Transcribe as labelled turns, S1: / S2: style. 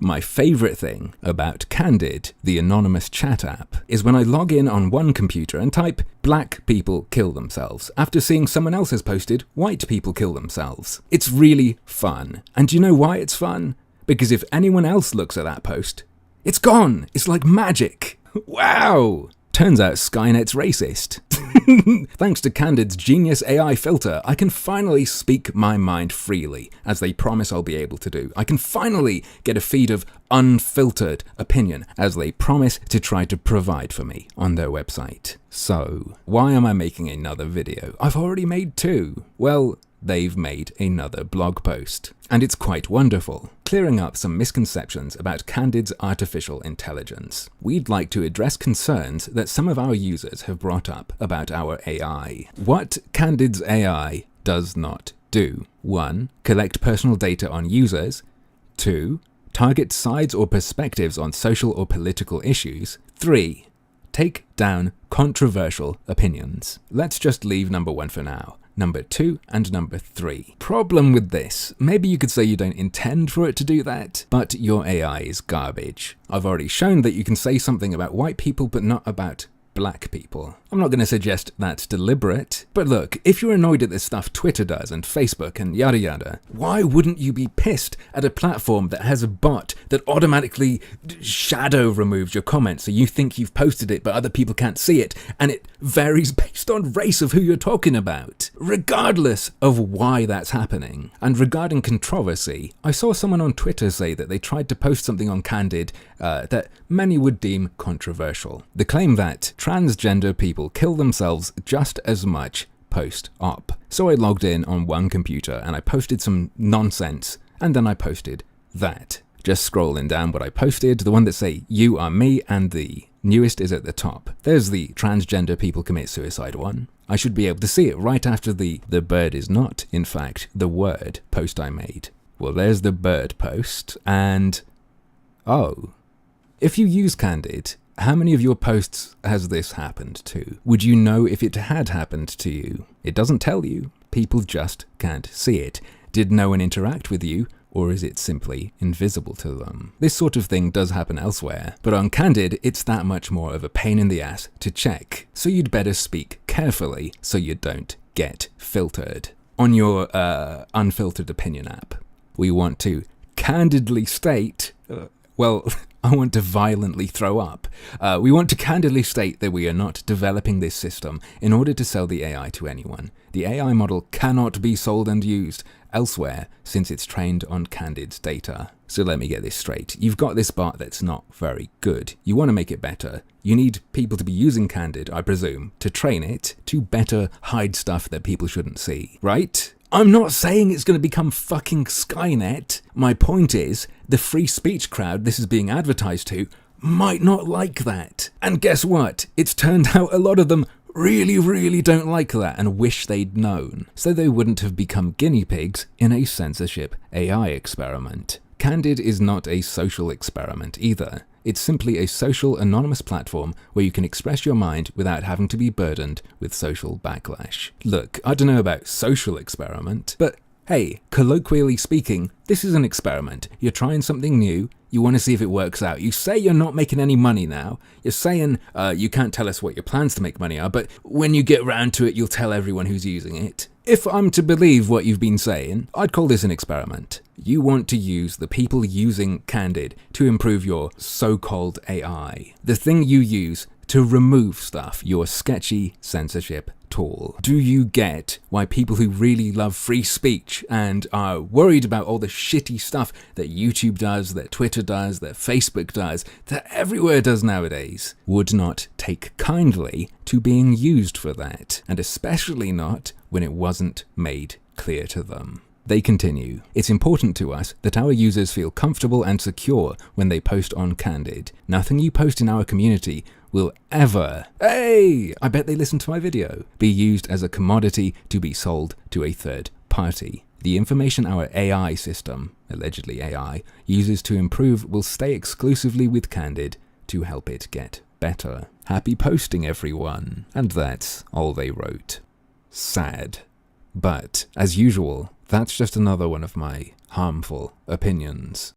S1: My favorite thing about Candid, the anonymous chat app, is when I log in on one computer and type "black people kill themselves" after seeing someone else has posted "white people kill themselves." It's really fun. And do you know why it's fun? Because if anyone else looks at that post, it's gone. It's like magic. Wow! Turns out Skynet's racist. Thanks to Candid's genius AI filter, I can finally speak my mind freely, as they promise I'll be able to do. I can finally get a feed of unfiltered opinion, as they promise to try to provide for me on their website. So, why am I making another video? I've already made 2. Well, they've made another blog post. And it's quite wonderful, clearing up some misconceptions about Candid's artificial intelligence. We'd like to address concerns that some of our users have brought up about our AI. What Candid's AI does not do. 1. Collect personal data on users. 2. Target sides or perspectives on social or political issues. 3. Take down controversial opinions. Let's just leave number 1 for now. Number 2 and number 3. Problem with this, maybe you could say you don't intend for it to do that, but your AI is garbage. I've already shown that you can say something about white people but not about black people. I'm not going to suggest that's deliberate, but look, if you're annoyed at the stuff Twitter does and Facebook and yada yada, why wouldn't you be pissed at a platform that has a bot that automatically shadow removes your comments so you think you've posted it but other people can't see it, and it varies based on race of who you're talking about, regardless of why that's happening? And regarding controversy, I saw someone on Twitter say that they tried to post something on Candid that many would deem controversial. The claim that transgender people kill themselves just as much post-op. So I logged in on one computer and I posted some nonsense, and then I posted that. Just scrolling down what I posted, the one that say "you are me" and the newest is at the top. There's the transgender people commit suicide one. I should be able to see it right after the bird is not, in fact, the word post I made. Well, there's the bird post, and oh. If you use Candid, how many of your posts has this happened to? Would you know if it had happened to you? It doesn't tell you. People just can't see it. Did no one interact with you, or is it simply invisible to them? This sort of thing does happen elsewhere, but on Candid, it's that much more of a pain in the ass to check. So you'd better speak carefully so you don't get filtered. On your unfiltered opinion app, we want to candidly state, well, I want to violently throw up. We want to candidly state that we are not developing this system in order to sell the AI to anyone. The AI model cannot be sold and used elsewhere since it's trained on Candid's data. So let me get this straight. You've got this bot that's not very good. You want to make it better. You need people to be using Candid, I presume, to train it to better hide stuff that people shouldn't see, right? I'm not saying it's going to become fucking Skynet. My point is, the free speech crowd this is being advertised to might not like that. And guess what? It's turned out a lot of them really don't like that and wish they'd known, so they wouldn't have become guinea pigs in a censorship AI experiment. Candid is not a social experiment either. It's simply a social anonymous platform where you can express your mind without having to be burdened with social backlash. Look, I don't know about social experiment, but hey, colloquially speaking, this is an experiment. You're trying something new, you want to see if it works out. You say you're not making any money now. You're saying you can't tell us what your plans to make money are, but when you get round to it, you'll tell everyone who's using it. If I'm to believe what you've been saying, I'd call this an experiment. You want to use the people using Candid to improve your so-called AI. The thing you use to remove stuff, your sketchy censorship tool. Do you get why people who really love free speech and are worried about all the shitty stuff that YouTube does, that Twitter does, that Facebook does, that everywhere does nowadays, would not take kindly to being used for that, and especially not when it wasn't made clear to them? They continue, "It's important to us that our users feel comfortable and secure when they post on Candid. Nothing you post in our community will ever, hey, I bet they listened to my video, be used as a commodity to be sold to a third party. The information our AI system, allegedly AI, uses to improve will stay exclusively with Candid to help it get better. Happy posting, everyone." And that's all they wrote. Sad. But, as usual, that's just another one of my harmful opinions.